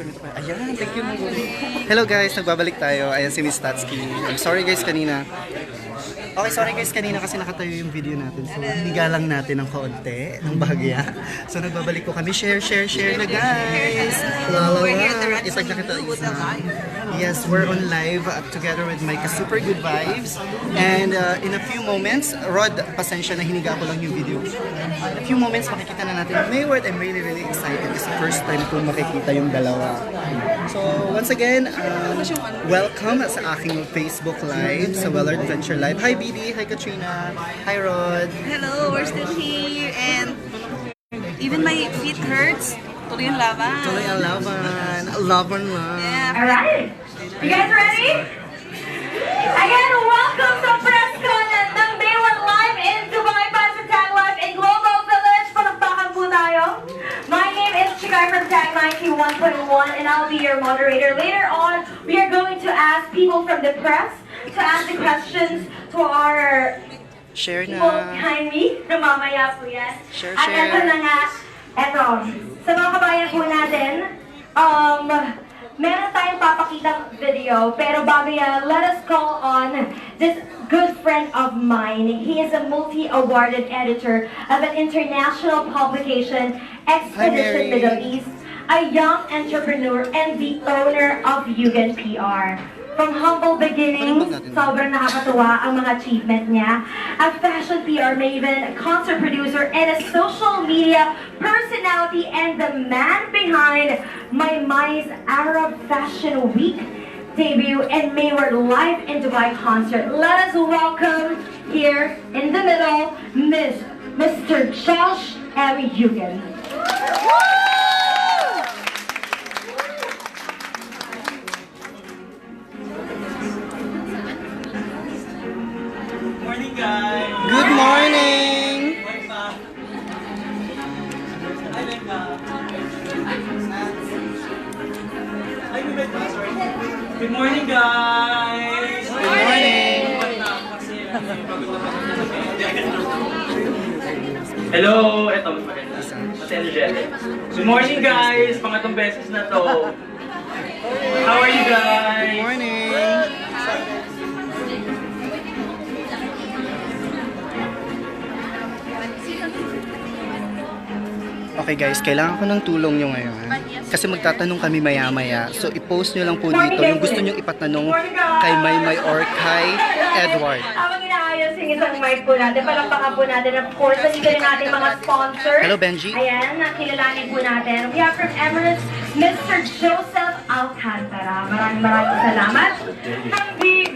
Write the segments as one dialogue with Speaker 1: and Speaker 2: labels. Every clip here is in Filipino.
Speaker 1: Ayan, thank you. Hello guys, nagbabalik tayo. Ayan si Miss Tatsky. I'm sorry guys kanina. Okay, sorry guys kanina kasi nakatayo yung video natin. So, hiniga lang natin ng kaunti, ng bahagya. So, nagbabalik ko kami. Share na guys.
Speaker 2: We're here at the Red
Speaker 1: Isag na kita isa. Yes, we're on live together with my super good vibes. And in a few moments, Rod, pasensya na hiniga ko lang yung video. In a few moments, makikita na natin MAYWARD. I'm really excited kasi first time ko makikita yung dalawa. So, once again, welcome sa aking Facebook Live, sa Wellard Adventure Live. Hi, BB. Hi, Katrina. Hi, Rod.
Speaker 2: Hello, we're still here and even my feet hurts. Tuloy ang laban.
Speaker 1: Tuloy ang laban. Laban lang.
Speaker 2: Yeah.
Speaker 3: Alright, you guys ready? Again, welcome to presscon ng MAYWARD Live in Dubai, Pasatang Live in Global Village. Palakpakan po tayo. My name is Chikay from Tag 91.1 and I'll be your moderator. Later on, we are going to ask people from the press to ask the questions to our
Speaker 1: Share
Speaker 3: people
Speaker 1: na.
Speaker 3: behind me. Mamaya po yan.
Speaker 1: Share.
Speaker 3: At eto na nga, eto, sa mga kabayan po natin, meron tayong papakitang video, pero bago yan, let us call on this good friend of mine. He is a multi-awarded editor of an international publication, Expedition Middle East, a young entrepreneur, and the owner of Yugen PR. From humble beginnings, sobrang nakakatuwa ang mga achievement niya. A fashion PR maven, a concert producer, and a social media personality, and the man behind MAY's Arab Fashion Week debut and MAYWARD Live in Dubai concert. Let us welcome here in the middle, Mr. Josh M. Yugen.
Speaker 1: Good morning!
Speaker 4: Good morning, guys!
Speaker 1: Good morning!
Speaker 4: Hello! Ito, mas maganda. Mas energetic. Good morning, guys! Pangatong beses na to. How are you guys?
Speaker 1: Good morning! Okay guys, kailangan ko ng tulong nyo ngayon. Kasi magtatanong kami maya-maya. So i-post nyo lang po dito yung gusto nyo ipatanong kay Maymay or kay Edward.
Speaker 3: Habang inaayos yung isang mic po natin, palakpakan po natin. Of course, nandito rin natin mga sponsors.
Speaker 1: Hello, Benji.
Speaker 3: Ayan, nakilalanin po natin. We have from Emirates, Mr. Joseph Alcantara. Maraming salamat. From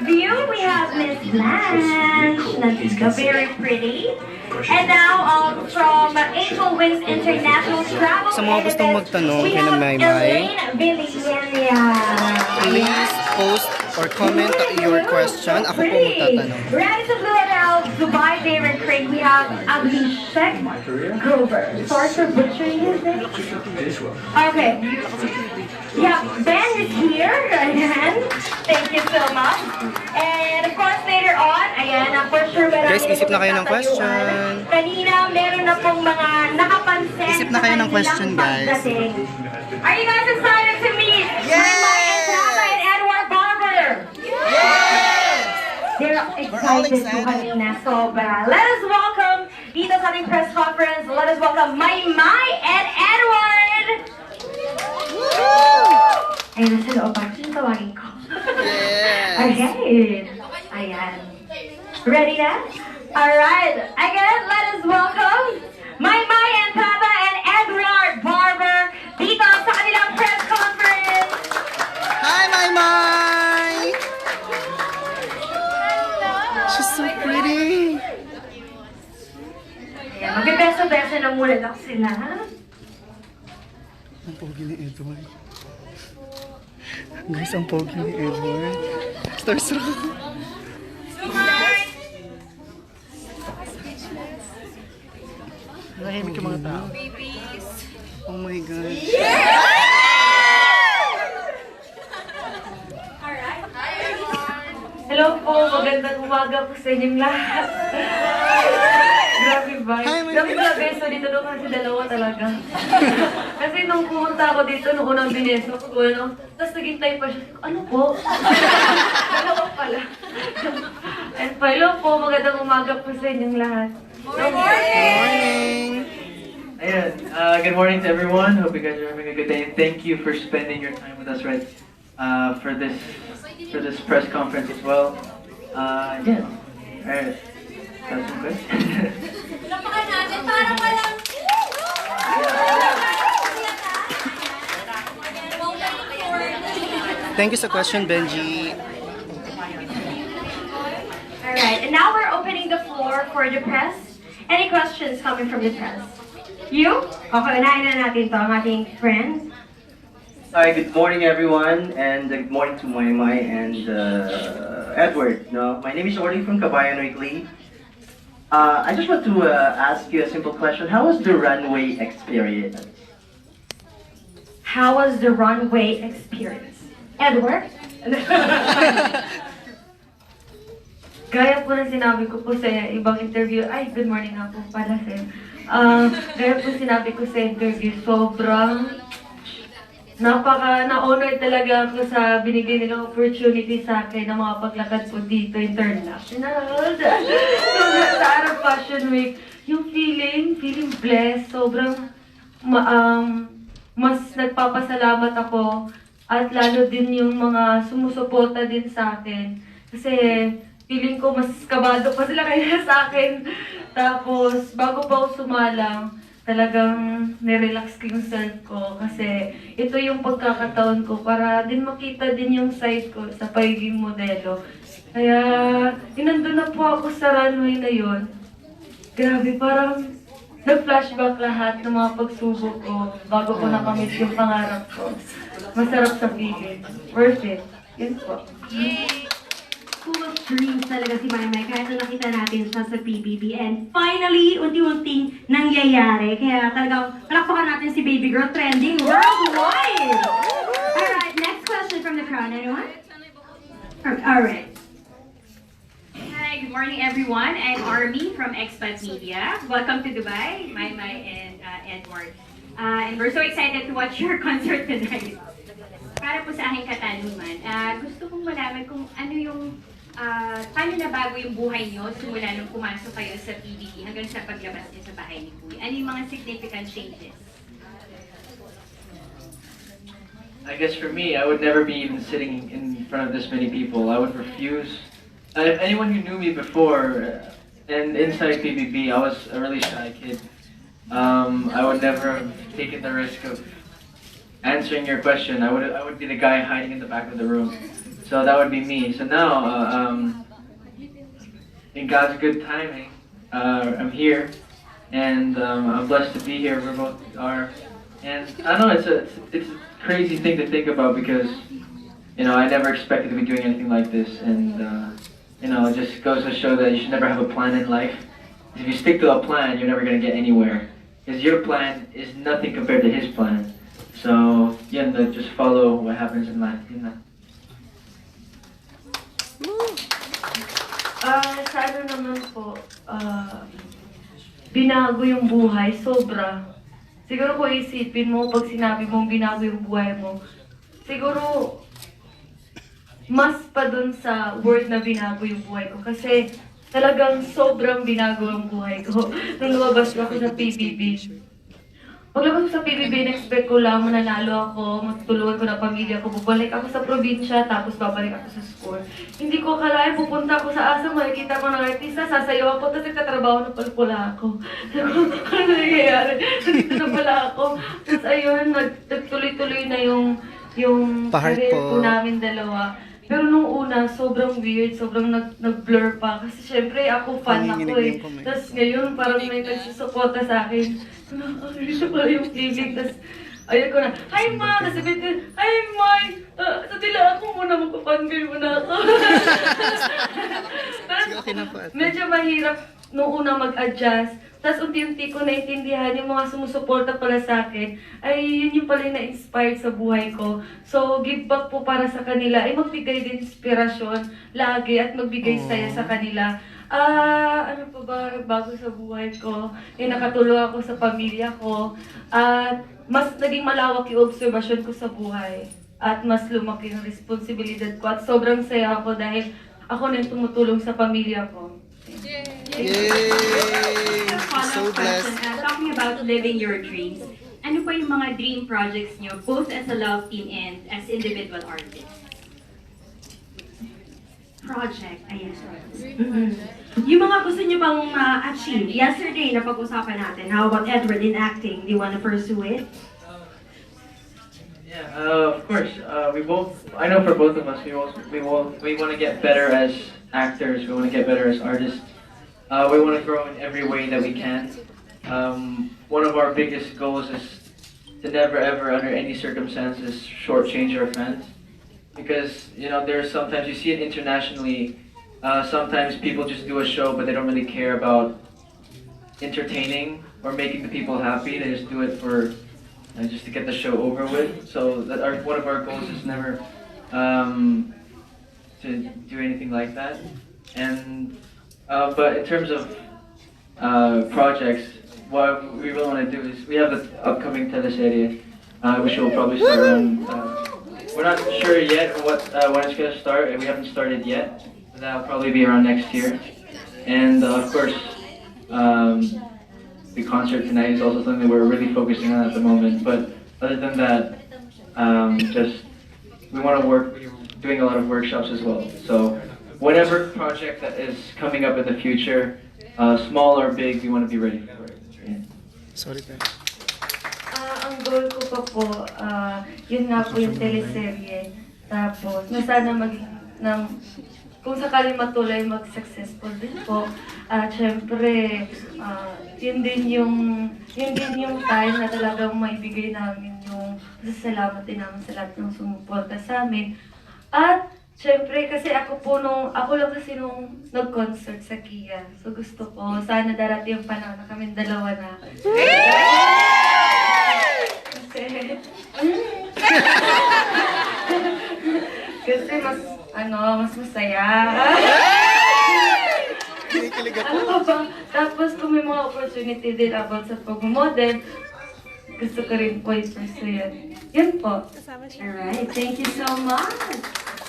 Speaker 3: View, we have Miss Blanche. Nandito, very pretty. And now, from Angel Wings International Travel
Speaker 1: Sa mga gustong magtanong kay na Maymay, please post or comment your question. Ako po magtatanong.
Speaker 3: Radisson Blue Hotel, Dubai David Craig, we have Abhishek Grover. Source of butchering his name? Okay. Yeah, Ben is here. Ayan. Thank you so much. And of course, later on, ayan, for sure,
Speaker 1: Guys, isip na kayo ng question.
Speaker 3: Kanina, meron na pong mga nakapansin.
Speaker 1: Isip na kayo ng question, guys.
Speaker 3: Are you guys excited to meet Maymay and Tata and Edward Barber?
Speaker 1: Yes!
Speaker 3: They're excited to kanina, sobra. Let us welcome dito sa ating press conference. Let us welcome Maymay and Edward! Ayun na sa loob. Sino tawagin ko?
Speaker 1: Yes!
Speaker 3: Okay. Ayan. Ready na? Alright. Again, let us welcome Maymay and Tata and Edward Barber dito sa kanilang press conference.
Speaker 1: Hi, Maymay! She's so pretty!
Speaker 3: Ayan, magbebeso-beso na muna lang sila.
Speaker 1: Ang pogi ni Edward. Guys, ang pogi ni Edward. Starstruck. Nahimik yung mga tao.
Speaker 2: Babies.
Speaker 1: Oh my God.
Speaker 3: Hello po, magandang umaga po sa inyong lahat. Grabe Bye.
Speaker 1: Hi, my
Speaker 3: Grabe
Speaker 1: friend.
Speaker 3: pala beso dito doon kasi dalawa talaga. Kasi nung pumunta ako dito, nung unang bineso ko, ano, tapos naghintay pa siya. Ano po? Dalawa pala. And hello po, magandang umaga po sa inyong lahat.
Speaker 1: Morning!
Speaker 4: Ayan, good morning to everyone. Hope you guys are having a good day, and thank you for spending your time with us, right? For this press conference as well. Yeah. All right. That's some questions.
Speaker 1: Thank you sa question, Benji.
Speaker 3: Alright, and now we're opening the floor for the press. Any questions coming from the press? You? Okay, unahin na natin to, ang ating friend.
Speaker 5: Hi, good morning everyone, and good morning to Maymay and Edward. No, my name is Orly from Kabayan Weekly. I just want to ask you a simple question. How was the runway experience?
Speaker 3: How was the runway experience? Edward? Gaya po na sinabi ko po sa ibang interview, ay, good morning nga po pala sa'yo. Gaya po sinabi ko sa interview, sobrang na-honor talaga ako sa binigay nilang opportunity sa akin na mga paglakad po dito international. Sa Arab Fashion Week, yung feeling blessed, sobrang mas nagpapasalamat ako at lalo din yung mga sumusuporta din sa akin. Kasi feeling ko mas kabado pa sila kaya sa akin. Tapos bago pa ako sumalang, talagang nirelax ko yung self ko kasi ito yung pagkakataon ko para din makita din yung side ko sa pagiging modelo. Kaya, nandun na po ako sa runway na yun. Grabe, parang nag-flashback lahat ng mga pagsubok ko bago ko nakamit yung pangarap ko. Masarap sa feeling. Worth it. Yun po.
Speaker 6: Full of dreams talaga si Maymay kahit na nakita natin siya sa PBB. And finally, unti-unting nangyayari. Kaya talagang palakpakan natin si baby girl trending worldwide! Alright, next question from the crowd. Anyone? Alright.
Speaker 7: Hi, good morning everyone. I'm Army from Expat Media. Welcome to Dubai, Maymay and Edward. And we're so excited to watch your concert tonight. Para po sa aking katanungan, gusto kong malaman kung ano yung, paano nabago yung buhay nyo simula nung pumasok kayo sa PBB hanggang sa paglabas niyo sa bahay ni Kuya. Ano yung mga significant changes?
Speaker 4: I guess for me, I would never be even sitting in front of this many people. I would refuse. If anyone who knew me before, and inside PBB, I was a really shy kid. I would never have taken the risk of answering your question. I would be the guy hiding in the back of the room. So that would be me. So now, in God's good timing, I'm here, and I'm blessed to be here. We both are, and I don't know. It's a crazy thing to think about because, you know, I never expected to be doing anything like this, and you know, it just goes to show that you should never have a plan in life. If you stick to a plan, you're never gonna get anywhere, because your plan is nothing compared to His plan. So, yeah, just follow what happens in life. You know?
Speaker 3: Sa ano naman po, binago yung buhay, sobra. Siguro kung isipin mo, pag sinabi mong binago yung buhay mo, siguro, mas pa dun sa word na binago yung buhay ko. Kasi talagang sobrang binago ang buhay ko. Nung lumabas ako sa PBB. Paglabas ko sa PBB, in-expect ko lang, mananalo ako, matutulungan ko na pamilya ko, bubalik ako sa probinsya, tapos babalik ako sa school. Hindi ko akalain, pupunta ako sa ASA, makikita ko ng artista, sasayaw ako, tapos nagtatrabaho na pala ako. Ano nangyayari? Nandito na pala ako. Tapos ayun, nagtuloy-tuloy na yung career po namin dalawa. Pero nung una, sobrang weird, sobrang nag-blur pa. Kasi syempre, ako fan ako eh. Tapos ngayon, parang may nagsusuporta sa akin. Siya pala yung feeling. Tapos, ayun ko na, hi ma! Tapos sabihin ko, hi ma! Sa tila ako muna, magpapangirl mo na ako. Medyo mahirap nung una mag-adjust. Tapos unti-unti ko naintindihan yung mga sumusuporta pala sa akin, ay yun yung pala na-inspired sa buhay ko. So, give back po para sa kanila, ay magbigay din inspirasyon lagi at magbigay saya sa kanila.
Speaker 8: Ano pa ba bago sa buhay ko? Nakatulong ako sa pamilya ko. At mas naging malawak yung obserbasyon ko sa buhay. At mas lumaki yung responsibilidad ko. At sobrang saya ako dahil ako na yung tumutulong sa pamilya ko.
Speaker 1: Yay!
Speaker 7: A
Speaker 1: So
Speaker 7: follow-up question,
Speaker 1: blessed.
Speaker 7: talking about living your dreams, ano pa yung mga dream projects nyo, both as a love team and as individual artists? Project, ayan.
Speaker 6: Yung mga gusto niyo bang ma-achieve? Yesterday, napag-usapan natin. How about Edward in acting? Do you want to pursue it?
Speaker 4: Yeah, of course. We both. I know for both of us, we want to get better as actors. We want to get better as artists. We want to grow in every way that we can. One of our biggest goals is to never ever, under any circumstances, shortchange our fans. Because there's sometimes you see it internationally. Sometimes people just do a show, but they don't really care about entertaining or making the people happy. They just do it for just to get the show over with. So that one of our goals is never to do anything like that. And but in terms of projects, what we really want to do is we have the upcoming teleserie, which will probably start around. We're not sure yet when it's gonna start, and we haven't started yet. But that'll probably be around next year. And of course, the concert tonight is also something we're really focusing on at the moment. But other than that, just we want to work. We're doing a lot of workshops as well. So whatever project that is coming up in the future, small or big, we want to be ready for it. Yeah.
Speaker 1: Sorry, pero.
Speaker 8: Ang goal ko pa po, yun nga po yung teleserye. Tapos, na sana maging, kung sakaling matuloy, mag-successful din po. At syempre, yun din yung time na talagang maibigay namin yung salamat din namin sa lahat ng sumuporta sa amin. At syempre, kasi ako lang kasi nung nag-concert sa Kia. So gusto ko, sana darating yung panahon na kami dalawa na. Kasi mas masaya.
Speaker 1: Kinikilig ako.
Speaker 8: Ano pa ba? Tapos kung may mga opportunity din about sa pag-model, gusto ko rin po i-pursue yan. Yan po.
Speaker 6: Alright, thank you so much.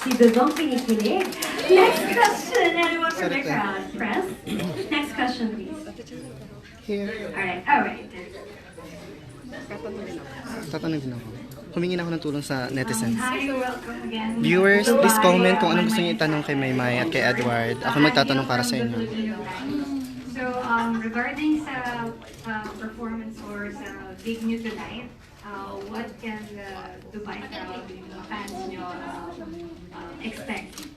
Speaker 6: Si Dodong pinikilig. Next question, anyone from the crowd? Press? Next question, please.
Speaker 1: Here.
Speaker 6: Alright.
Speaker 1: Tatanong din ako. Humingi na ako ng tulong sa netizens.
Speaker 7: Hi, welcome again.
Speaker 1: Viewers, please comment kung anong gusto niyo itanong kay Maymay at kay Edward. Ako magtatanong para sa inyo.
Speaker 7: So, regarding sa performance or sa Big New Tonight, what can the Dubai crowd, yung mga fans nyo, expect?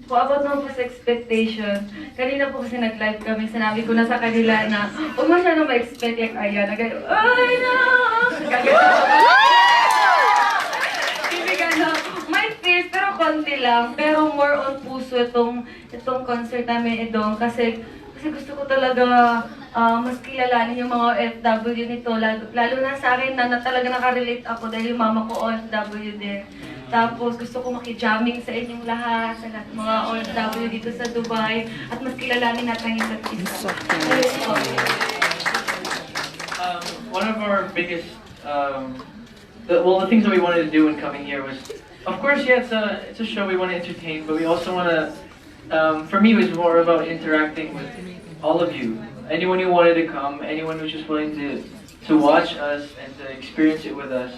Speaker 8: About naman po sa expectation, kanina po kasi nag-live kami, sinabi ko na sa kanila na huwag masyadong ma-expect like Aya, ay no! Hindi gano'n. May fears, pero konti lang. Pero more on puso itong concert namin idong kasi gusto ko talaga mas kilalanin yung mga OFW nito. Lalo na sa akin na talaga nakarelate ako dahil yung mama ko OFW din. Tapos gusto ko makijamming sa inyong lahat, sa lahat ng mga OFW dito sa Dubai, at mas kilalanin natin yung isa't isa.
Speaker 4: One of our biggest, the things that we wanted to do when coming here was, of course, yeah, it's a show we want to entertain, but we also want to, for me, it was more about interacting with all of you. Anyone who wanted to come, anyone who's just willing to watch us and to experience it with us.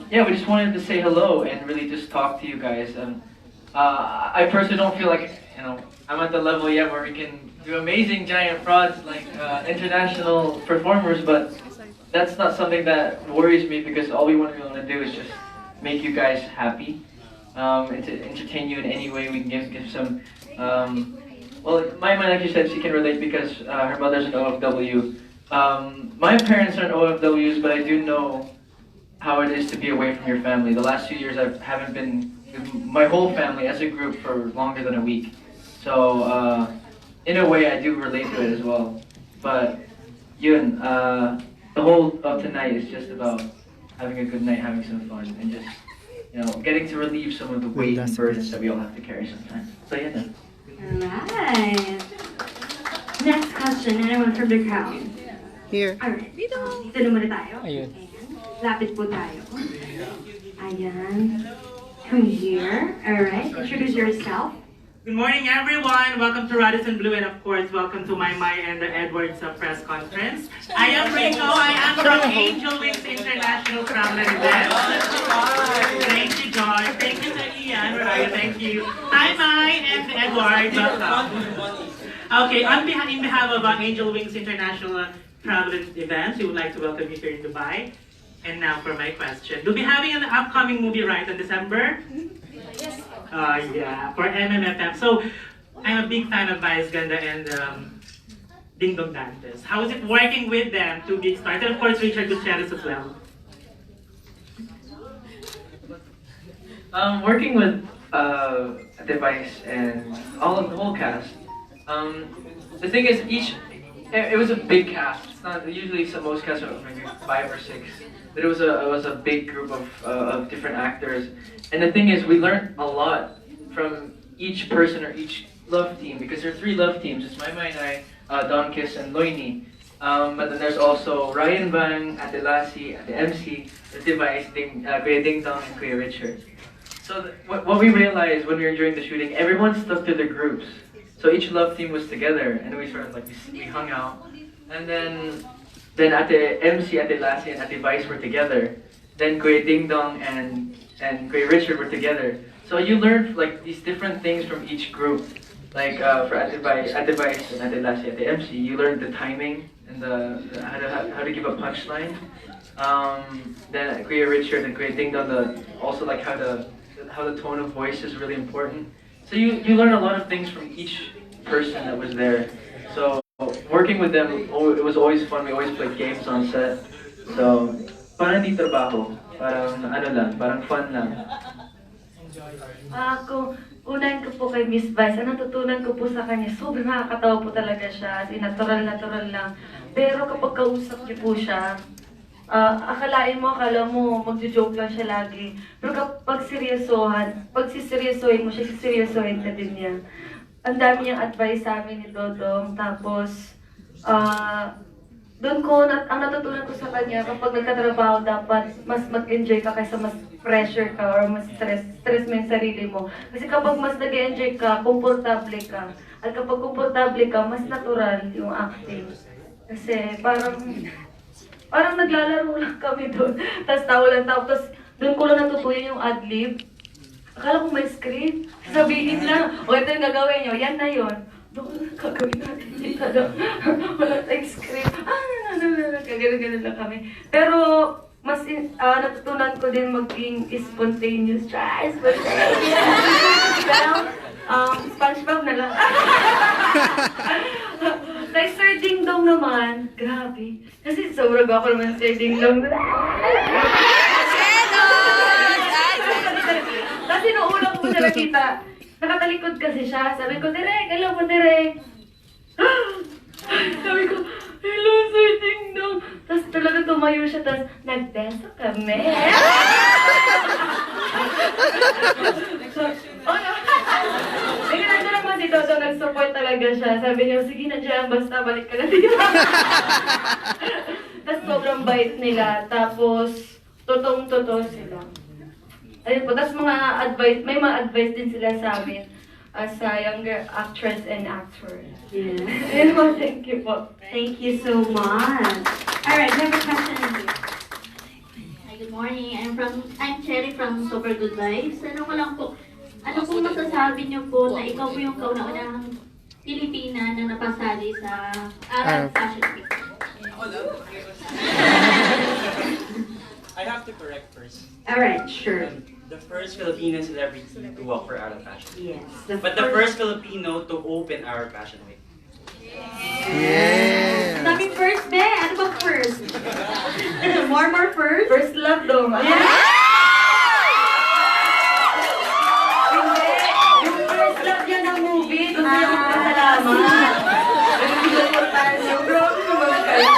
Speaker 4: Yeah, we just wanted to say hello and really just talk to you guys. And I personally don't feel like I'm at the level yet where we can do amazing giant frauds like international performers, but that's not something that worries me because all we want to be able to do is just make you guys happy and to entertain you in any way we can give some. Well, my mom, like you said, she can relate because her mother's an OFW. My parents aren't OFWs, but I do know how it is to be away from your family. The last 2 years I haven't been with my whole family as a group for longer than a week. So in a way I do relate to it as well. But yun, the whole of tonight is just about having a good night, having some fun, and just getting to relieve some of the weight and burdens that we all have to carry sometimes. So yeah.
Speaker 6: Alright. Next question, anyone from the crowd?
Speaker 1: Here.
Speaker 6: Alright. Dito na muna tayo. Ayun. Lapit po tayo. Ayan. Come here. Alright. Introduce yourself.
Speaker 9: Good morning, everyone. Welcome to Radisson Blue, and of course, welcome to May and the Edwards press conference. I am Rico. I am from Angel Wings International Travel and Events. Thank you, Joy. Thank you, Ian. Thank you. Hi, May and Edward. Welcome. Okay, in behalf of Angel Wings International Travel and Events, we would like to welcome you here in Dubai. And now for my question. We'll be having an upcoming movie, right, in December? Yes. Yeah, for MMFF. So, I'm a big fan of Vice Ganda and Ding Dong Dantes. How is it working with them to get started? And of course, Richard Gutierrez as well.
Speaker 4: Working with Device and the whole cast. The thing is, it was a big cast. It's not usually most casts are maybe 5 or 6, but it was a big group of different actors. And the thing is, we learned a lot from each person or each love team, because there are 3 love teams. It's Maymay and I, Don Kiss and Loini. But then there's also Ryan Bang, Ate Lassie, Ate MC, the Device, Kuya Ding Dong, and Kuya Richard. So what we realized when we were during the shooting, everyone stuck to their groups. So each love team was together, and we sort of like we hung out. And then Ate MC, Ate Lassie, and Ate Vice were together. Then Kuya Ding Dong and Kuya Richard were together. So you learned like these different things from each group. Like for Ate Vice and Ate Lassie, Ate MC, you learned the timing and how to give a punchline. Then Kuya Richard and Kuya Ding Dong, also like how the tone of voice is really important. So you learn a lot of things from each person that was there. So working with them, it was always fun. We always played games on set. So parang di trabaho, parang fun lang.
Speaker 8: Kung unahin ko po kay Miss Vice, ang natutunan ko po sa kanya, sobrang nakakatawa po talaga siya, natural lang. Pero kapag kausap niyo po siya, akala mo magjo-joke lang siya lagi. Pero kapag sisiryosohin mo siya, sisiryosohin ka din niya. Ang dami niyang advice sa amin ni Dodong, tapos ang natutunan ko sa kanya, kapag nagtatrabaho, dapat mas mag-enjoy ka kaysa mas pressure ka or mas stress mo yung sarili mo. Kasi kapag mas nag-enjoy ka, komportable ka. At kapag komportable ka, mas natural yung acting. Kasi parang naglalaro lang kami doon. Tapos tawa lang tao. Tapos doon ko lang natutuyan yung ad-lib. Akala ko may script. Sabihin lang, o ito yung gagawin nyo, yan na yun. Doon gagawin natin dito. Wala tayong script. Ganun lang kami. Pero mas natutunan ko din maging spontaneous. SpongeBob na lang. Kay Sir Ding Dong naman, grabe. Kasi sobrang ako naman Sir Ding Dong. Kasi nung ulang ko siya nakita, nakatalikod kasi siya. Sabi ko, Direk, hello po Direk. Sabi ko, hello Sir Ding Dong. Tapos talaga tumayo siya, tapos nagbeso kami. Sige, nandiyan naman si Toto, nag-support talaga siya. Sabi niya, sige, nandiyan, basta balik ka na dito. Tapos sobrang bait nila, tapos totoong-totoo sila. Ayun po, tapos may mga advice din sila sa amin as a younger actress and actor.
Speaker 6: Yeah.
Speaker 8: Ayun po, thank you po.
Speaker 6: Thank you so much. Alright, we have a question in here.
Speaker 10: Hi, good morning. I'm Cherry from Super Good Vibes. Ano ko lang po, ano po masasabi niyo po na ikaw po yung kauna-unahang Pilipina na napasali sa Arab Fashion Week?
Speaker 11: I have to correct first.
Speaker 6: Alright, sure.
Speaker 11: The first Filipino celebrity to walk for Arab Fashion Week.
Speaker 6: Yes.
Speaker 11: But the first Filipino to open Arab Fashion Week.
Speaker 1: Yeah.
Speaker 6: Daming first, be! Ano bang first? More first?
Speaker 8: First love daw.
Speaker 6: Yeah.
Speaker 8: Hindi. Yung first love niya ng movie, doon niya magpasalamat. Nagpilot ko tayo niya. Bro, sumali kayo.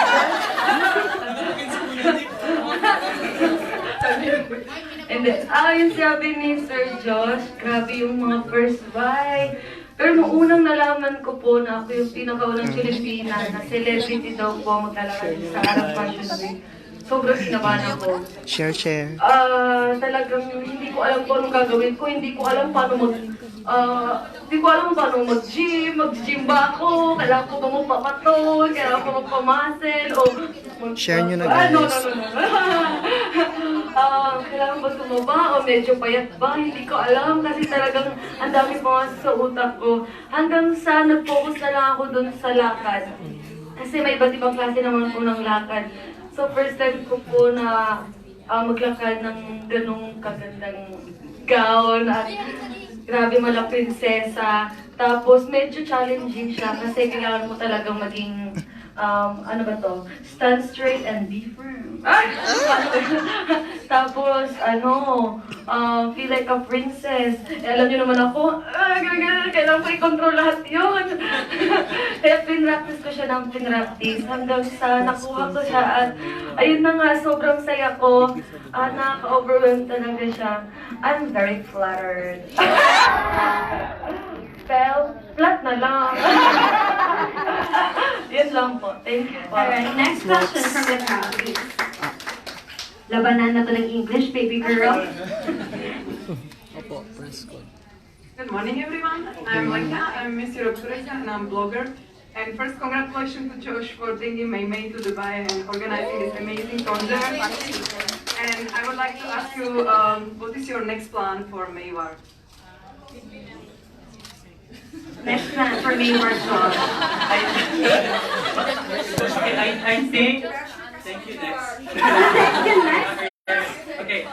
Speaker 8: And then, yung sabi ni Sir Josh, grabe yung mga first buy. Pero nung unang nalaman ko po na ako yung pinakaunang Pilipina na celebrity daw po maglalakad sa Arab Fashion Week, sobrang kinabahan ako.
Speaker 1: Share.
Speaker 8: Talagang hindi ko alam kung anong gagawin ko, hindi ko alam paano mag-gym, mag-gym ba ako, kailangan ko ba magpapaton, kailangan ko magpamuscle, o
Speaker 1: Share nyo na, guys.
Speaker 8: No. Kailangan ba tumaba o medyo payat ba, hindi ko alam kasi talagang ang dami pumasok sa utak ko. Hanggang sa nag-focus na lang ako dun sa lakad. Kasi may iba't ibang klase naman po ng lakad. So first time ko po na maglakad ng ganong kagandang gown at grabe mala prinsesa. Tapos medyo challenging siya kasi kailangan mo talagang maging, stand straight and be firm. Tapos, feel like a princess. Alam niyo naman ako, kailangan ko i-control lahat yun. Kaya pinractice ko siya ng pinractice hanggang sa nakuha ko siya at ayun na nga, sobrang saya ko. Nakaka-overwhelm talaga siya. I'm very flattered. Flat na lang. Yan lang po. Thank you po.
Speaker 6: Alright, next question from the crowd, please. Labanan na to ng English, baby girl.
Speaker 12: Good morning, everyone. I'm Lenka. I'm Miss Europe Tourism and I'm a blogger. And first, congratulations to Josh for bringing May to Dubai and organizing this amazing concert. And I would like to ask you, what is your next plan for MAYWARD?
Speaker 6: Next plan for MAYWARD song.
Speaker 11: I think. Thank you, next. Okay,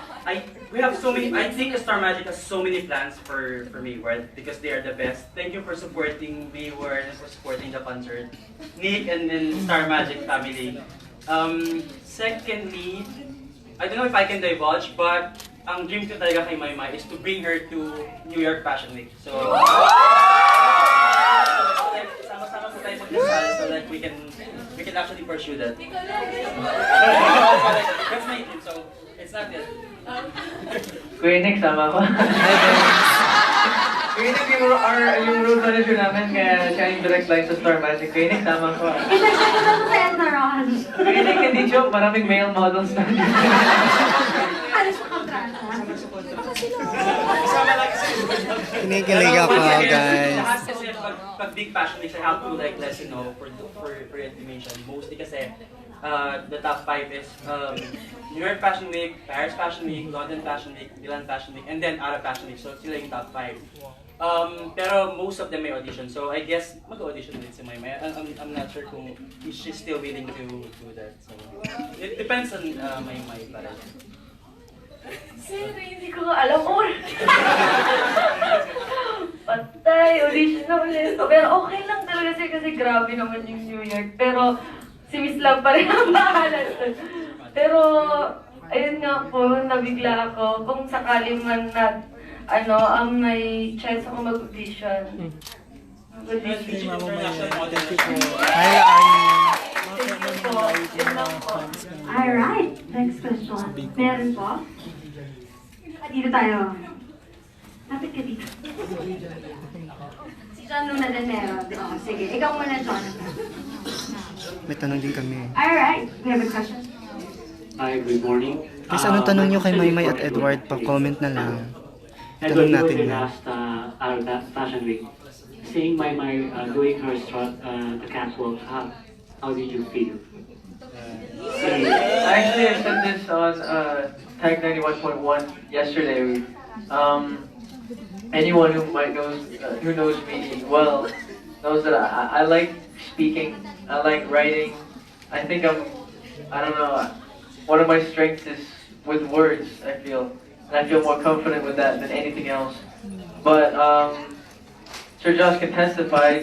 Speaker 11: we have so many. I think Star Magic has so many plans for MAYWARD because they are the best. Thank you for supporting MAYWARD and for supporting the concert, Nick and then Star Magic family. Secondly, I don't know if I can divulge, but ang dream ko talaga kay Maymay is to bring her to New York Fashion Week. So, sama-sama po tayo magdasal so like we can actually pursue that. That's my dream, so it's not yet.
Speaker 4: Kuya Nick, sama ko. Kuya Nick, yung road manager namin, kaya siya yung direct line sa Star Magic. Kuya Nick, sama ko.
Speaker 6: Isa-check ko sa Enteron.
Speaker 4: Kuya Nick, hindi joke, maraming male models na dito.
Speaker 6: Ano sa kontrata?
Speaker 1: Kinikilig ako, guys.
Speaker 11: Kasi pag big fashion weeks, I have to like let you know for information. Mostly kasi the top 5 is New York Fashion Week, Paris Fashion Week, London Fashion Week, Milan Fashion Week, and then Arab Fashion Week. So sila yung top 5. Pero most of them may audition. So I guess mag-audition din si Maymay. I'm not sure kung she's still willing to do that. So it depends on Maymay para.
Speaker 8: Sino hindi ko nga alam Patay, audition na ulit. Pero okay lang talaga siya kasi grabe naman yung New York. Pero si Miss Love pa rin ang bahala. Pero ayun nga po, nabigla ako. Kung sakali man may chance ako mag-audition.
Speaker 1: Hi, Arnie.
Speaker 8: Thank you po. Yun lang po.
Speaker 6: Alright, next question. Meron po? Dito tayo. Lapit ka dito. Si John Luna din meron. Oh, sige, ikaw muna, Jonathan.
Speaker 1: May tanong din kami.
Speaker 6: Alright, we have a question.
Speaker 13: Hi, good morning.
Speaker 1: Guys, anong tanong nyo kay Maymay at Edward? Pa-comment na lang. Tanong natin
Speaker 13: Edward,
Speaker 1: na.
Speaker 13: last Arab Fashion Week, seeing Maymay doing her strut, the catwalk, how did you feel?
Speaker 4: Actually, I said this on Tag 91.1 yesterday. Anyone who knows me well knows that I like speaking. I like writing. I think I don't know. One of my strengths is with words. I feel more confident with that than anything else. But Sir Josh can testify.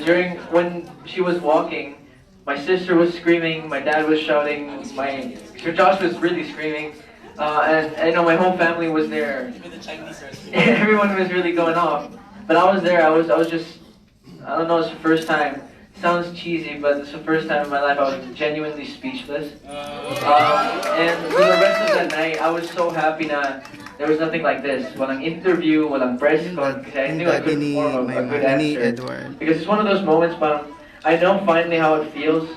Speaker 4: When she was walking, my sister was screaming, my dad was shouting, Sir Josh was really screaming, and I know my whole family was there. Everyone was really going off. But I was there, I was just, I don't know, it's the first time sounds cheesy, but it's the first time in my life I was genuinely speechless. And for the rest of the night, I was so happy na there was nothing like this. Walang interview, walang presscon, kasi I knew I could perform a good answer. Because it's one of those moments, parang, I know finally how it feels.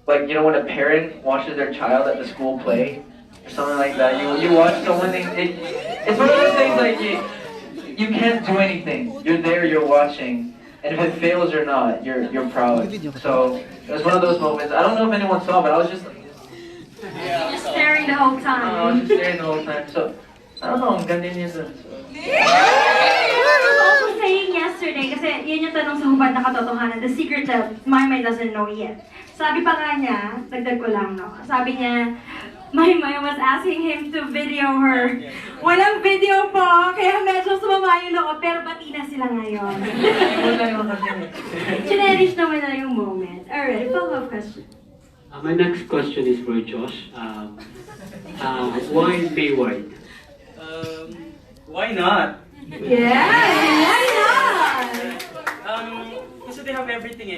Speaker 4: Like, you know, when a parent watches their child at the school play, or something like that. You watch someone, it's one of those things like, you can't do anything. You're there, you're watching. And if it fails or not, you're proud. So, it was one of those moments. I don't know if anyone saw, but I was just like,
Speaker 6: Staring the whole time.
Speaker 4: I was just staring the whole time. So, I don't know, ang ganda niya dun. So.
Speaker 6: I was also saying yesterday, kasi yun yung tanong sa hubad na katotohanan, the secret that Maymay doesn't know yet. Sabi pa nga niya, dagdag ko lang, no? Sabi niya, Maymay was asking him to video her. Walang video po, kaya medyo sumama yung loob, pero bati na sila ngayon. Cherish naman na yung moment. Alright, follow-up question.
Speaker 13: My next question is for Josh. Why MAYWARD?
Speaker 11: Why not?
Speaker 6: Yeah, why not?
Speaker 11: Kasi they have everything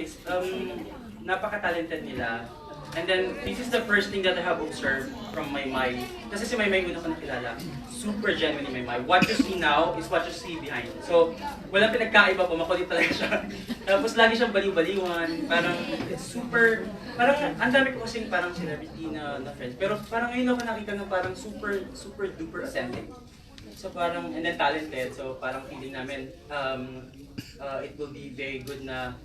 Speaker 11: napaka-talented nila. And then, this is the first thing that I have observed from Maymay. Kasi si Maymay una ko nakilala. Super genuine ni Maymay. What you see now is what you see behind. So, walang pinagkaiba po, makulit talaga siya. Tapos lagi siyang baliw-baliwan. Parang, super, parang, ang dami ko kasing parang celebrity na friends. Pero parang ngayon ako nakita na parang super duper authentic. So parang, and then talented. So parang feeling namin, it will be very good na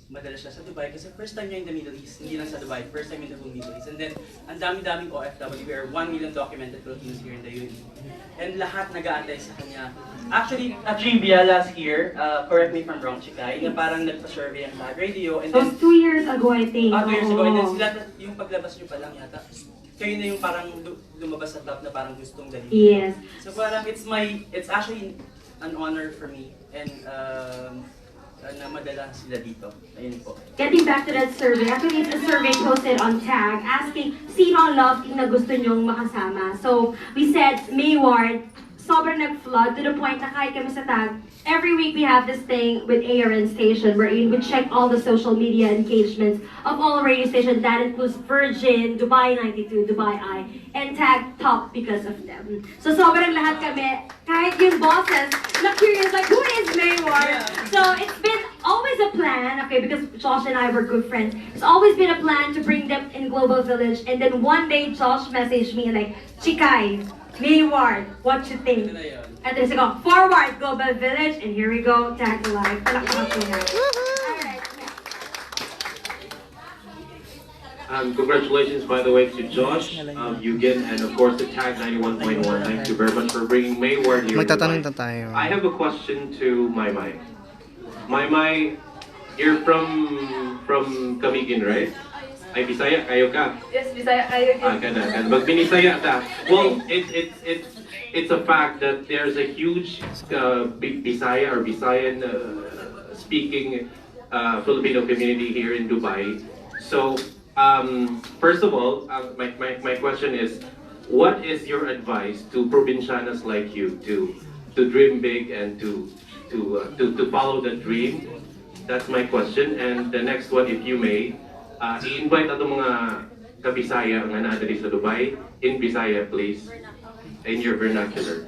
Speaker 11: madala siya sa Dubai kasi first time niya in the Middle East, hindi lang sa Dubai, first time in the whole Middle East. And then, ang dami-daming OFW, we are 1 million documented Filipinos here in the UAE. And lahat nag-aantay sa kanya. Actually, a trivia last year, correct me if I'm wrong, Chikay, na parang nagpa-survey ang Tag Radio. And then,
Speaker 6: That was 2 years ago, I think.
Speaker 11: 2 years ago, and then sila, yung paglabas niyo pa lang yata, kayo na yung parang lumabas sa top na parang gustong dalhin.
Speaker 6: Yes.
Speaker 11: So parang it's actually an honor for me and na madala sila dito. Ayun po.
Speaker 6: Getting back to that survey, actually it's a survey posted on Tag asking sino ang love team na gusto nyong makasama. So we said MAYWARD, sobrang nag-flood to the point na kahit kami sa Tag, every week we have this thing with ARN station wherein we check all the social media engagements of all radio stations. That includes Virgin, Dubai 92, Dubai Eye, and Tag top because of them. So sobrang lahat kami, kahit yung bosses, na curious like, who is MAYWARD? So it's been always a plan, okay, because Josh and I were good friends. It's always been a plan to bring them in Global Village, and then one day Josh messaged me like, Chikay, MAYWARD, what you think? And then I go, forward, Global Village, and here we go, Tag Live. Palakpakan po na.
Speaker 14: Congratulations, by the way, to Josh, Eugen, and of course the Tag 91.1. Thank you very much for bringing MAYWARD here. I have a question to Maymay. Maymay, you're from Camiguin, right? Ay, Bisaya kayo ka?
Speaker 8: Yes, Bisaya kayo.
Speaker 14: Kan. Pag binisaya ka, well, it's a fact that there's a huge Bisaya or Bisayan speaking Filipino community here in Dubai. So, first of all, my question is, what is your advice to provincianas like you to dream big and to follow the dream? That's my question. And the next one, if you may, i-invite ato mga kabisaya nga naa diri sa Dubai in Bisaya, please, in your vernacular.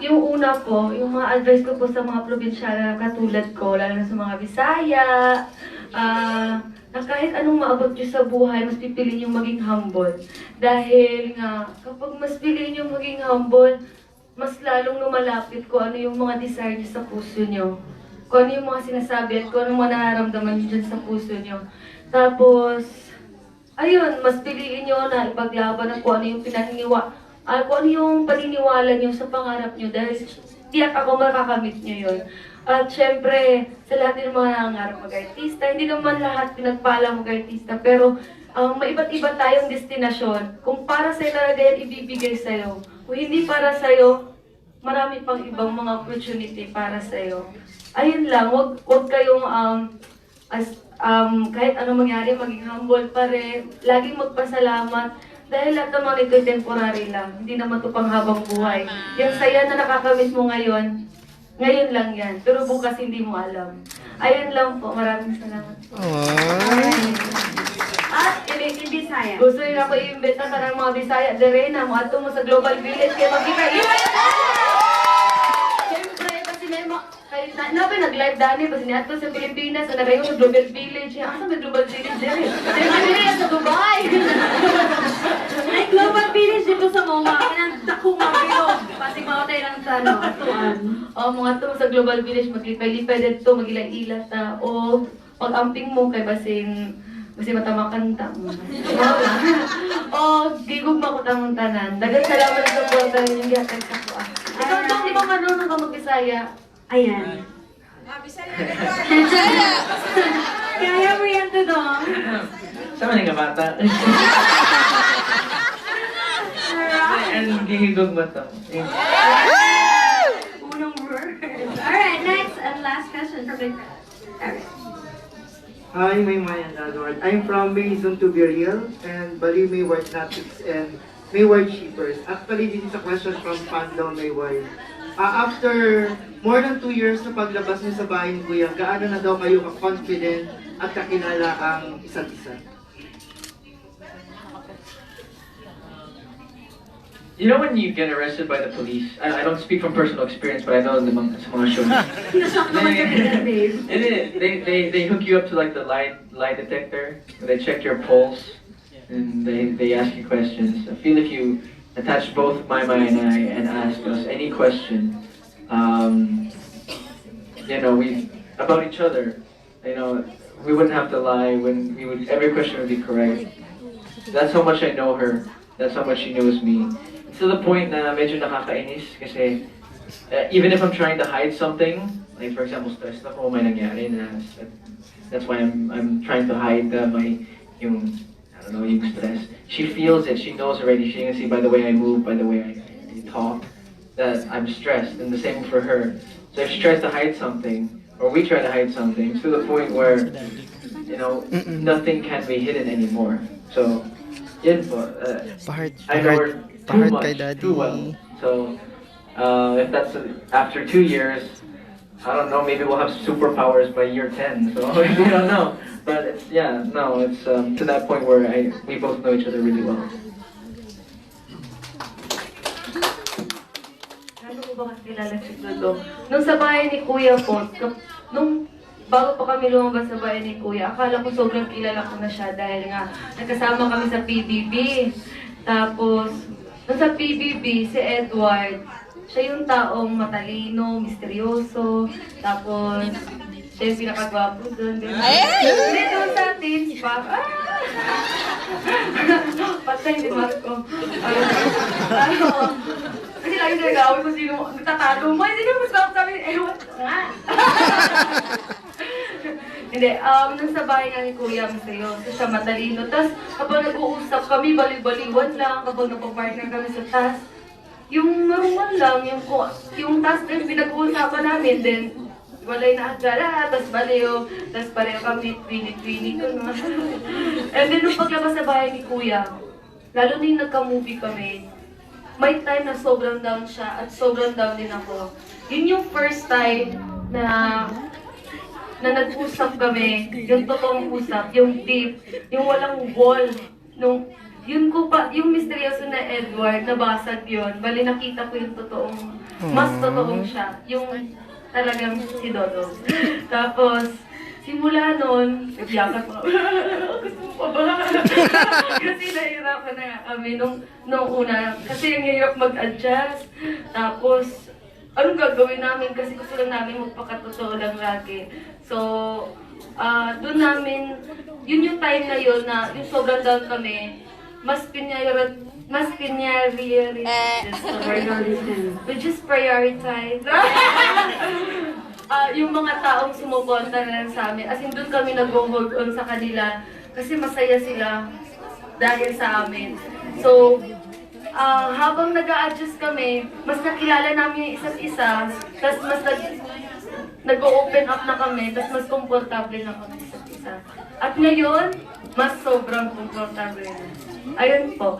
Speaker 8: Yung una po, yung mga advice ko po sa mga probinsyana katulad ko, lalo na sa mga Bisaya, na kahit anong maabot nyo sa buhay, mas pipiliin yung maging humble. Dahil nga, kapag mas piliin yung maging humble, mas lalong lumalapit kung ano yung mga desire nyo sa puso nyo. Kung ano yung mga sinasabi at kung ano mga nararamdaman nyo dyan sa puso nyo. Tapos, ayun, mas piliin nyo na ipaglaban at kung ano yung kung ano yung paniniwala nyo sa pangarap nyo dahil tiyak ako makakamit nyo yun. At syempre, sa lahat ng mga nangangarap mag-artista, hindi naman lahat pinagpala mag-artista, pero may iba't iba tayong destinasyon. Kung para sa'yo talaga yan, ibibigay sa'yo. Kung hindi para sa'yo, marami pang ibang mga opportunity para sa'yo. Ayun lang, wag kayong kahit ano mangyari, maging humble pa rin. Laging magpasalamat. Dahil lahat naman ito'y temporary lang. Hindi naman ito panghabang buhay. Yung saya na nakakamit mo ngayon lang yan. Pero bukas hindi mo alam. Ayun lang po, maraming salamat.
Speaker 6: At in Bisaya.
Speaker 8: Gusto rin ako i-imbita ka ng mga Bisaya dire na mo ato mo sa Global Village kaya magkita. Siyempre, kasi may kahit nag-live dani kasi niya ato sa Pilipinas, narayo sa Global Village. Asa may Global Village dire? Dire sa Dubai.
Speaker 6: Ay, Global Village dito sa mga kanang dakong mga pati mga tayo ng tano, atuan.
Speaker 8: Mga to sa Global Village, maglipay-lipay dito, magilay-ilat ta. O, pag-amping mo kay basin matamakan ta. O, gigugma ko tamang tanan. Dagan salamat sa suporta ninyo gihatag sa kuha. Ikaw daw, di ba marunong ka mag-Bisaya?
Speaker 6: Ayan. Kaya mo yan to dong.
Speaker 4: Sama nga bata. And gihigog mo to.
Speaker 6: Unang word. Alright, next and last question from the Alright.
Speaker 15: Hi, Maymay and Edward. I'm from Maison to be real and Bali MAYWARD Natives and MAYWARD Shippers. Actually, this is a question from Fandom MAYWARD. After more than 2 years na paglabas niyo sa bahay ni Kuya, gaano na daw kayo ka-confident at kakilala ang isa't isa?
Speaker 4: You know when you get arrested by the police, I don't speak from personal experience, but I know sa mga shows. They hook you up to like the lie detector, they check your pulse, and they ask you questions. I feel if you attach both Maymay and I and ask us any question, you know, about each other, you know, we wouldn't have to lie. Every question would be correct. That's how much I know her. That's how much she knows me. To the point na medyo nakakainis kasi even if I'm trying to hide something, like for example, stress ako, may nangyari na that's why I'm trying to hide yung stress. She feels it, she knows already. She can see by the way I move, by the way I talk, that I'm stressed, and the same for her. So if she tries to hide something, or we try to hide something, to the point where, you know, nothing can be hidden anymore. So, yun po, I know her too well. So, if that's after 2 years, I don't know, maybe we'll have superpowers by year 10, so we don't know. But it's, it's to that point where we both know each other really well.
Speaker 8: Ano ko ba kasi kilala si Dodo? Nung sa bahay ni Kuya po, bago pa kami lumabas sa bahay ni Kuya, akala ko sobrang kilala ko na siya dahil nga nagkasama kami sa PBB. Tapos, nung sa PBB, si Edward, siya yung taong matalino, misteryoso, tapos siya yung pinakagwapo doon. Hindi doon sa atin, si Papa. Patay, di Marco. Kasi lagi nagawin ko sino, nagtatalo mo, hindi naman mas gwapo sabi, ewan nga. Hindi, nung sa bahay nga ni Kuya, misteryoso siya, matalino. Tapos, kapag nag-uusap kami, bali-baliwan lang, kapag nagpa-partner kami sa task, yung normal lang, yung task na yung pinag-uusapan namin, then, walay na agara, tapos baliw, tapos pareho kami, twini-twini ko, no? And then, nung paglabas sa bahay ni Kuya, lalo na yung nagka-movie kami, may time na sobrang down siya, at sobrang down din ako. Yun yung first time na nag-usap kami, yung totoong usap, yung deep, yung walang wall, yung misteryoso na Edward, nabasag yun, bali nakita ko yung totoong, mas totoong siya, yung talagang si Dodo. Tapos, simula nun, nagyakat ko, gusto mo pa ba? Kasi nahihirapan na nga kami nung una, kasi ang hirap mag-adjust, tapos, anong gagawin namin? Kasi gusto lang namin magpakatotoo lang lagi. So, doon namin, yun yung time na yun na yung sobrang down kami, we just prioritize. Yung mga taong sumuporta na lang sa amin. As in, doon kami nag-hold on sa kanila kasi masaya sila dahil sa amin. So, habang nag-a-adjust kami, mas nakilala namin yung isa't isa, tapos mas nag-open up na kami, tapos mas komportable na kami isa't isa. At ngayon, mas sobrang komportable na. Ayun po.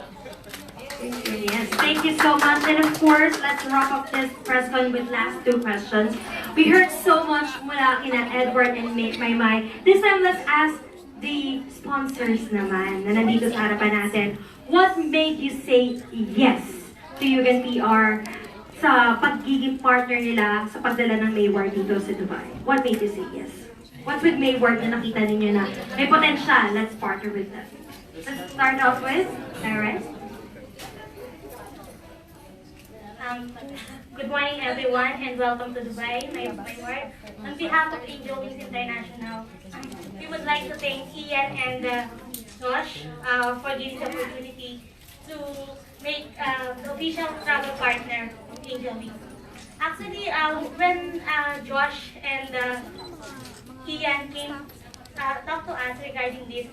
Speaker 6: Yes, thank you so much. And of course, let's wrap up this press con with last two questions. We heard so much mula kina Edward and Maymay. This time, let's ask the sponsors naman na nandito sa harapan natin. What made you say yes to Yugen PR sa pagiging partner nila sa pagdala ng MAYWARD dito sa Dubai? What made you say yes? What's with MAYWARD na nakita ninyo na may potential? Let's partner with them. Let's start off with Sarah.
Speaker 16: Good morning, everyone, and welcome to Dubai, MAYWARD. On behalf of Angel Wings International, we would like to thank Ian and Josh for giving the opportunity to make the official travel partner of Angel Wings. Actually, when Josh and Ian came talk to us regarding this,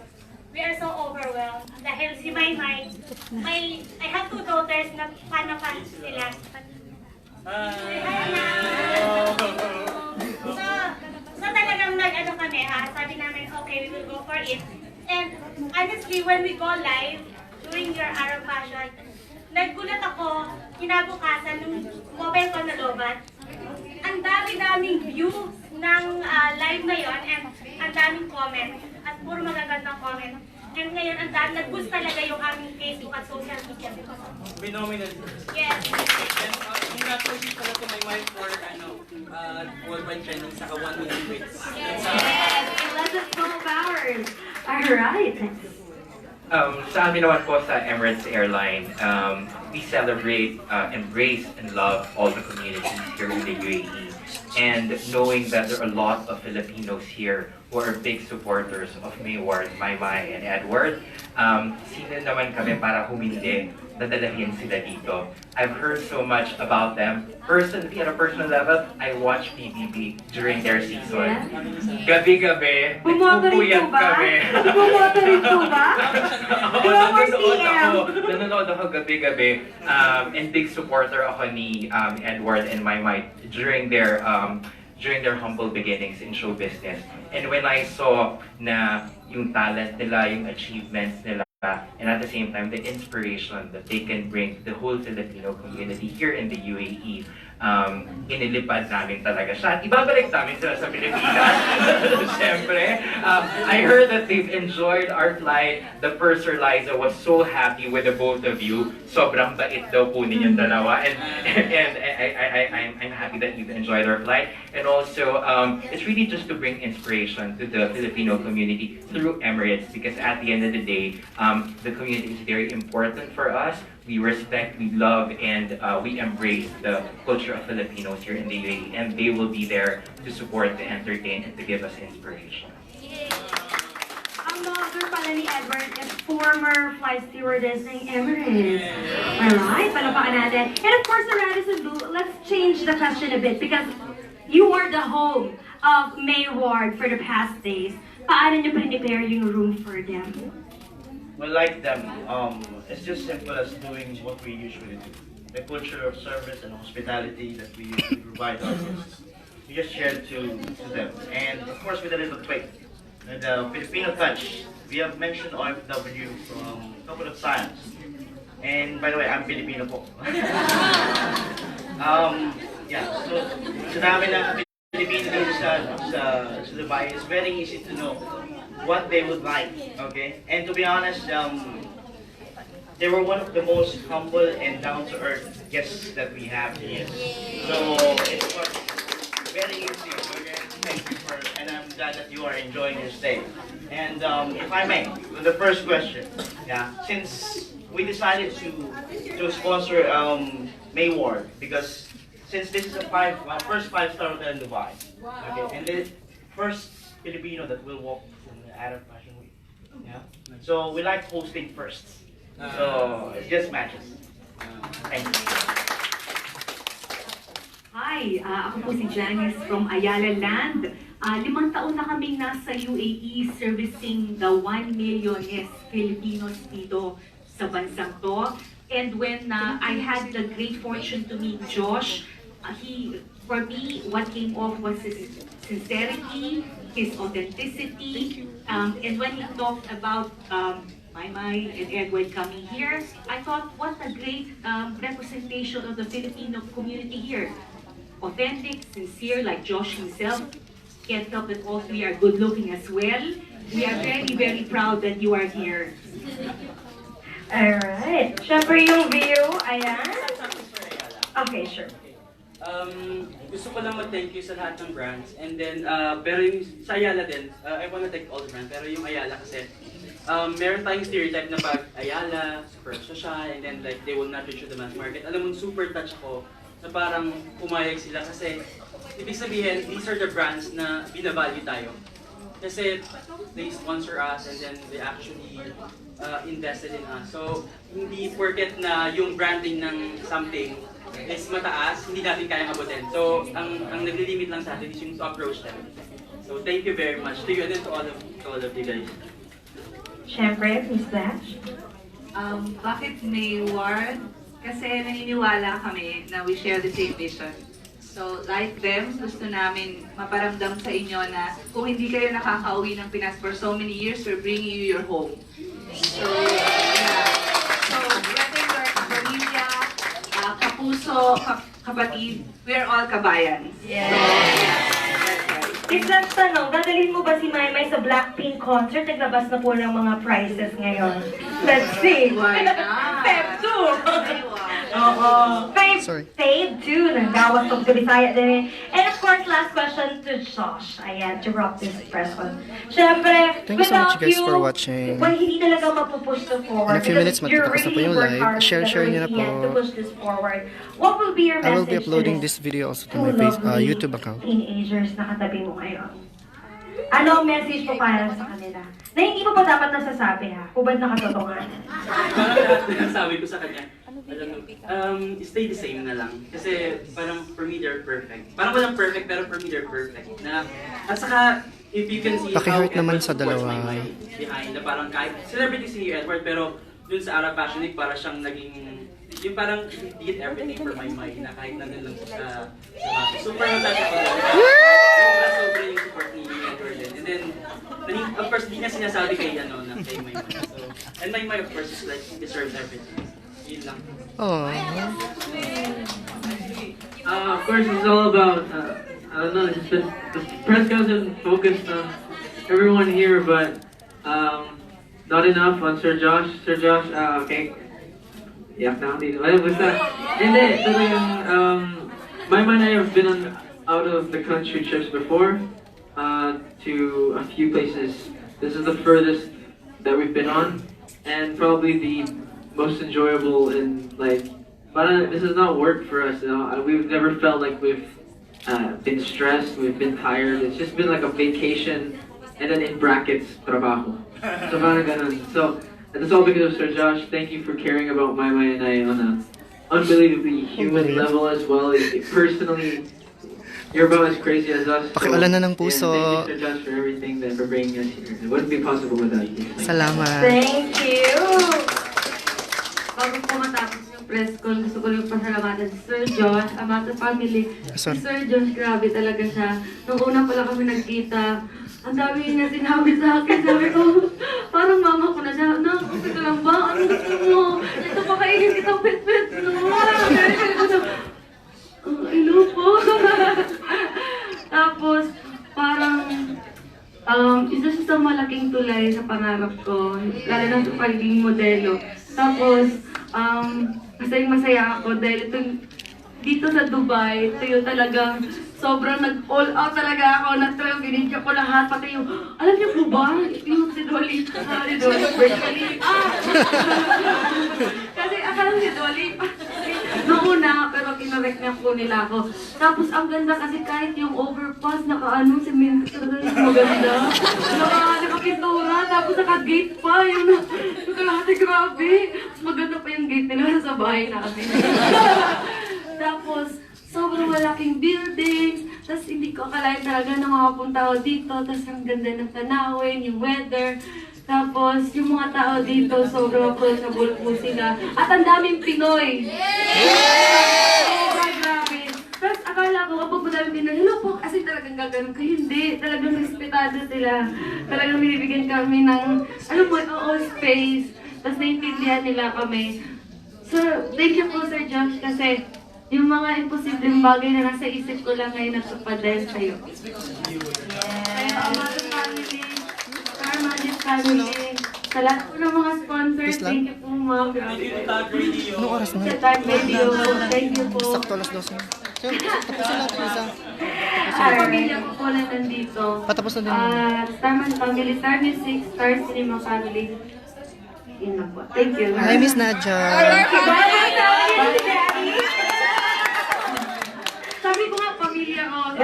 Speaker 16: we are so overwhelmed dahil si Maymay, I have two daughters na fan sila. So talagang nag-ano kami sabi namin, okay, we will go for it. And honestly, when we go live during your Arab Fashion, naggulat ako, kinabukasan nung mobile ko na lobat. Ang dami-daming views ng live na yon, and ang daming comment at puro magagandang comment. And ngayon, ang dami, nag-boost talaga yung aming Facebook at social media.
Speaker 11: Phenomenal.
Speaker 16: Yes.
Speaker 11: And congratulations pala to Maymay for worldwide trending sa 1 million tweets.
Speaker 6: Yes, 11 hours. Alright.
Speaker 17: Sa amin naman po sa Emirates Airline, we celebrate, embrace, and love all the communities here in the UAE. And knowing that there are a lot of Filipinos here who are big supporters of MAYWARD, Maymay, and Edward, sino naman kami para humindi, dadalahin sila dito. I've heard so much about them. Personally, at a personal level, I watch PBB during their season. Gabi-gabi, nagpupuyat kami.
Speaker 6: Bumoto rin po ba?
Speaker 17: Nanonood ako gabi-gabi. And big supporter ako ni Edward and Maymay during their humble beginnings in show business. And when I saw na yung talent nila, yung achievements nila, and at the same time, the inspiration that they can bring to the whole Filipino community here in the UAE, inilipad namin talaga siya. At ibabalik namin sila sa Pilipinas. Siyempre. I heard that they've enjoyed our flight. The purser Liza was so happy with the both of you. Sobrang bait daw po ninyong dalawa. And I'm happy that you've enjoyed our flight. And also, it's really just to bring inspiration to the Filipino community through Emirates, because at the end of the day, the community is very important for us. We respect, we love, and we embrace the culture of Filipinos here in the UAE, and they will be there to support, to entertain, and to give us inspiration.
Speaker 6: Ang mother pala ni Edward is former flight stewardess ng Emirates. Alright, palapakan natin. And of course, the Radisson Blu, let's change the question a bit, because you are the home of MAYWARD for the past days. Paano nyo prepare yung room for them?
Speaker 18: We like them. It's just simple as doing what we usually do. The culture of service and hospitality that we usually provide our guests. We just share to them. And of course with a little twist. The Filipino touch. We have mentioned OFW from a couple of times. And by the way, I'm Filipino po. Yeah, so sa dami ng Filipino dito sa Dubai, it's very easy to know what they would like, okay? And to be honest, they were one of the most humble and down-to-earth guests that we have here. So it was very easy, okay? Thank you for, and I'm glad that you are enjoying your stay. And if I may, the first question, yeah, since we decided to sponsor MAYWARD, because since this is a first five-star hotel in Dubai, okay, and the first Filipino that will walk in the Arab Fashion Week, yeah. So we like hosting first, so it just matches. Thank you.
Speaker 6: Hi, ako po si Janice from Ayala Land. 5 taon na kaming nasa UAE servicing the 1 millionest Filipinos dito sa bansang to. And when I had the great fortune to meet Josh, for me, what came off was his sincerity, his authenticity, and when he talked about
Speaker 19: Maymay and Edward coming here. I thought, what a great representation of the Filipino community here. Authentic, sincere, like Josh himself. Can't help that all three are good looking as well. We are very, very proud that you are here.
Speaker 3: Alright. Siyempre yung view, ayan. Okay, sure.
Speaker 11: Gusto ko lang mag-thank you sa lahat ng brands. And then, pero yung sa Ayala din, I wanna thank all the brands. Pero yung Ayala kasi, meron tayong stereotype na pag Ayala, super social, and then like, they will not reach the mass market. Alam mo, super touch ako na parang pumayag sila kasi, ibig sabihin, these are the brands na binavalue tayo. Kasi they sponsor us and then they actually invested in us. So, hindi porket na yung branding ng something is mataas, hindi natin kaya abutin. So, ang nagli-limit lang sa atin is yung to approach them. So, thank you very much to you and then to all of you guys.
Speaker 3: Siyempre, Miss Blanche.
Speaker 2: Bakit MAYWARD? Kasi naniniwala kami na we share the same vision. So, like them, gusto namin maparamdam sa inyo na kung hindi kayo nakakauwi ng Pinas for so many years, we're bringing you your home. So, yeah. So, whether you're kapamilya, kapuso, kapatid, we're all kabayan.
Speaker 3: Yeah. Miss Blanche, tanong, dadalhin mo ba si Maymay sa Blackpink concert? Naglabas na po ng mga prizes ngayon. Let's see.
Speaker 2: Why not?
Speaker 3: Feb 2! Oo. Feb 2 ng Gawas of Bisaya din. And of course, last question to Josh. Ayan, to wrap this press con. Siyempre,
Speaker 1: Thank you so much guys for watching.
Speaker 3: well, hindi talaga mapupush to forward.
Speaker 1: In a few minutes, matapos na po yung live. Share nyo na po.
Speaker 3: To push this forward. What will be your
Speaker 1: I will
Speaker 3: message
Speaker 1: be uploading
Speaker 3: to
Speaker 1: this video also to my YouTube account.
Speaker 3: teenagers na katabi mo ngayon? Ano ang message mo para sa kanila? Na hindi mo pa dapat nasasabi ha? Hubad na katotohanan.
Speaker 11: Parang lahat na sabi ko sa kanya, stay the same na lang. Kasi parang for me they're perfect. Parang walang perfect pero for me they're perfect. At saka, if you can see how
Speaker 1: Paki-heart naman
Speaker 11: Edward
Speaker 1: sa
Speaker 11: supports
Speaker 1: dalawa.
Speaker 11: my behind na parang kahit celebrity si Edward pero dun sa Arab Fashion Week para siyang naging yung parang he did everything for my na kahit nandun lang po sa super natouch ako doon. Sobra yung support ni Edward din. And then, of course, di niya sinasabi kay na kay my. So, and my of course is like, deserves everything. Yun lang.
Speaker 4: Of course, it's all about, I don't know, it's been, the press con isn't focused on everyone here, but not enough on Sir Josh. Sir Josh, okay. Yak na ako dito. Ay, basta. Hindi, talagang, Maymay and I have been out of the country trips before, to a few places. This is the furthest that we've been on, and probably the most enjoyable and like, but this is not work for us. We've never felt like we've been stressed, we've been tired. It's just been like a vacation, and then in brackets, trabajo. So parang ganun. So that's all because of Sir Josh. Thank you for caring about Maymay and I on an unbelievably human level as well. Personally, you're about as crazy as us.
Speaker 1: Pakiulan na ng puso.
Speaker 4: And thank you, Sir Josh, for everything that for bringing us here. It wouldn't be possible without you.
Speaker 1: Salamat.
Speaker 3: Thank you!
Speaker 6: Bago po matapos yung press con, gusto ko rin pasalamatan si Sir Josh, Amata family. Si Sir Josh, grabe talaga siya. Nung una pala kami nagkita, ang dami niya sinabi sa akin. Sabi ko, parang mama ko na siya. Nak, gusto ka lang ba? Ano gusto mo? Ito pa kainin kitang pet-pet. No? Hello po. Tapos, parang, isa siya sa malaking tulay sa pangarap ko, lalo na sa pagiging modelo. Tapos, masaya ako dahil dito sa Dubai, ito yung talagang sobrang nag-all out talaga ako. Nag-try, binigyan ko lahat, pati yung, alam niyo po ba? Yung si Dolly, kasi akala si Dolly, noong una, pero kinorek niya po nila ako. Tapos ang ganda kasi kahit yung overpass, naka-ano, semento talaga yung maganda. Nakapintura, tapos naka-gate pa, yung kalahati, grabe. Maganda pa yung gate nila sa bahay namin. Tapos, sobrang malaking buildings, tapos hindi ko akalain talaga na makapunta ako dito, tapos ang ganda ng tanawin, yung weather, tapos yung mga tao dito, sobrang approachable po sila, at ang daming Pinoy! Sobrang grabe! Tapos akala ko kapag madaming Pinoy, hello po, kasi talagang
Speaker 8: nagkaganon kayo. Hindi, talagang respetado sila. Talagang binibigyan kami ng, alam mo, all space. Tapos naiintindihan nila kami. So, thank you po Sir Josh kasi yung mga imposibleng bagay na nasa isip ko lang ngayon natupad dahil sa'yo. Kaya Amado Family, Star Magic Family, sa lahat po ng mga sponsors, thank you po mga grabe.
Speaker 1: Anong oras na?
Speaker 8: Sa Tag Video, thank you po.
Speaker 1: Sakto alas 12. So, tapusin natin isa.
Speaker 8: Sa pamilya ko po na nandito.
Speaker 1: Patapos na din.
Speaker 8: Starman Family, Star Music, Star Cinema Family. Yun na po. Thank you.
Speaker 1: Hi, Miss Nadja.
Speaker 8: Sabi ko nga, pamilya ko.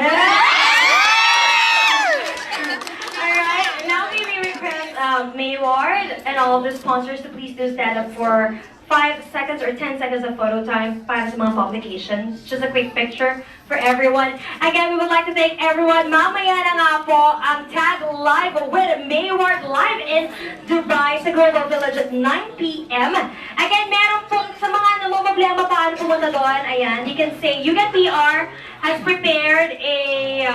Speaker 3: Alright, now we request MAYWARD and all of the sponsors to please do stand up for 5 seconds or 10 seconds of photo time para sa mga publications. Just a quick picture for everyone. Again, we would like to thank everyone. Mamaya na nga po ang Tag Live with MAYWARD live in Dubai sa Global Village at 9 p.m. Again, meron po sa mga namumblema paano pumunta doon. Ayan, you can say, UGAT PR has prepared a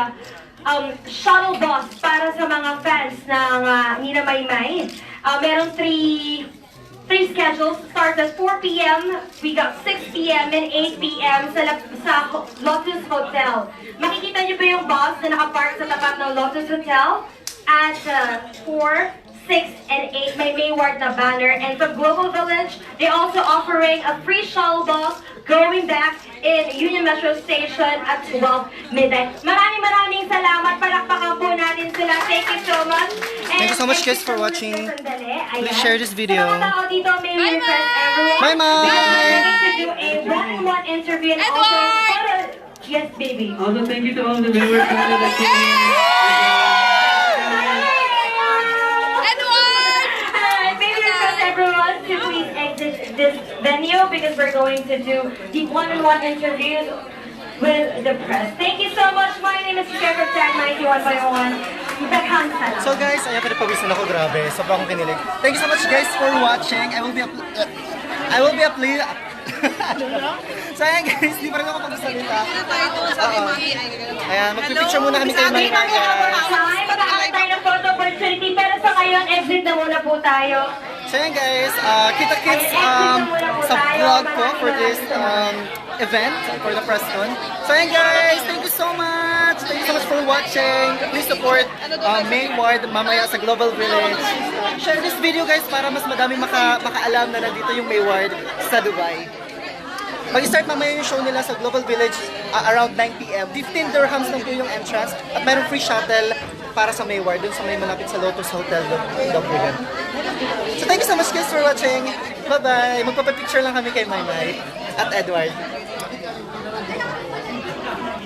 Speaker 3: shuttle bus para sa mga fans ng Nina Maymay. Meron three schedules. Starts at 4 p.m. We got 6 p.m. and 8 p.m. sa Lotus Hotel. Makikita niyo ba yung bus na nakapark sa tapat ng Lotus Hotel? At 4, 6, and 8 may MAYWARD na banner. And from Global Village, they also offering a free shuttle bus going back in Union Metro Station at 12 midnight. Maraming salamat. Palakpakan po natin sila. Thank you so much.
Speaker 1: Thank you so much guys for watching. Please share this video.
Speaker 3: Sa mga tao dito, may we request everyone.
Speaker 1: Bye, Mom!
Speaker 3: We are going to do a one-on-one interview and also photo. Yes, baby.
Speaker 4: Also, thank you to all the viewers that came here.
Speaker 3: Everyone to please exit this venue because we're going to do the one-on-one interviews with the press. Thank you so much. My name is Kika from Tag 91.1.
Speaker 1: So guys, ayan pinapawisan ako, grabe. Sobrang akong kinilig. Thank you so much guys for watching. I will be So ayan guys, di pa rin ako pagkasalita. Ayan, magpipicture muna kami kayo mga
Speaker 3: Magkakaroon tayo ng photo opportunity pero sa ngayon, exit na muna po tayo.
Speaker 1: So ayan guys, kita-kits sa vlog ko for this event, for the presscon. So ayan guys, thank you so much! Thank you so much for watching. Please support MAYWARD mamaya sa Global Village. Share this video guys para mas madami makaalam na nandito yung MAYWARD sa Dubai. Mag-start mamaya yung show nila sa Global Village around 9 p.m. 15 dirhams lang po yung entrance at mayroong free shuttle para sa MAYWARD dun sa may malapit sa Lotus Hotel daw po yan. So thank you so much guys for watching. Bye-bye! Magpapapicture lang kami kay Maymay at Edward.